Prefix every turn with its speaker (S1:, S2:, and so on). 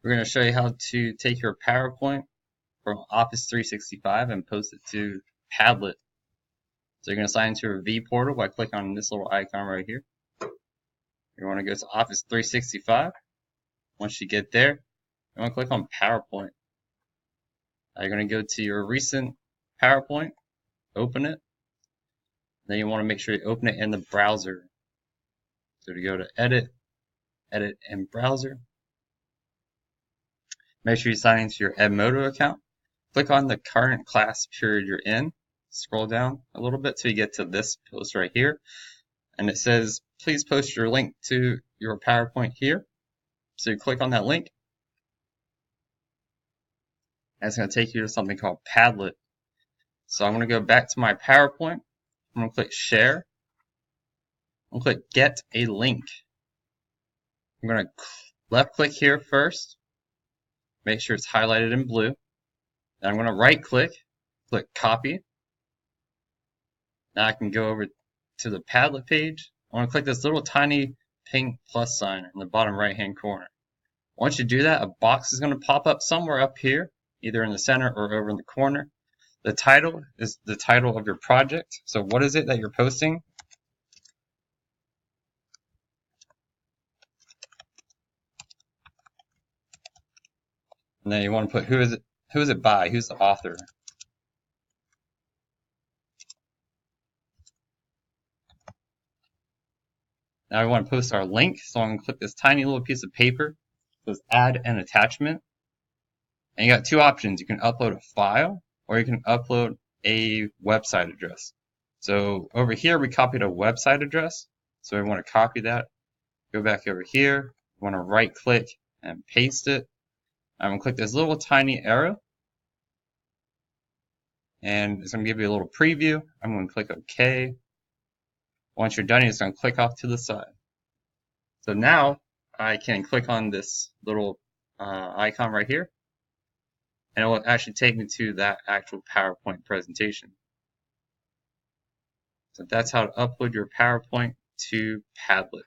S1: We're going to show you how to take your PowerPoint from Office 365 and post it to Padlet. So you're going to sign into your vPortal by clicking on this little icon right here. You want to go to Office 365. Once you get there, you want to click on PowerPoint. You're going to go to your recent PowerPoint, open it. Then you want to make sure you open it in the browser. So to go to Edit, Edit in Browser. Make sure you sign into your Edmodo account. Click on the current class period you're in. Scroll down a little bit till you get to this post right here. And it says, please post your link to your PowerPoint here. So you click on that link. And it's going to take you to something called Padlet. So I'm going to go back to my PowerPoint. I'm going to click Share. I'm going to click Get a Link. I'm going to left click here first. Make sure it's highlighted in blue. Then I'm going to right click Copy. Now I can go over to the Padlet page. I want to click this little tiny pink plus sign in the bottom right hand corner. Once you do that, a box is going to pop up somewhere up here, either in the center or over in the corner. The title is the title of your project. So what is it that you're posting? And then you want to put who is it by, who's the author. Now we want to post our link, so I'm going to click this tiny little piece of paper. It says add an attachment. And you got two options. You can upload a file or you can upload a website address. So over here we copied a website address. So we want to copy that. Go back over here. We want to right click and paste it. I'm going to click this little tiny arrow. And it's going to give you a little preview. I'm going to click OK. Once you're done, it's going to click off to the side. So now I can click on this little icon right here. And it will actually take me to that actual PowerPoint presentation. So that's how to upload your PowerPoint to Padlet.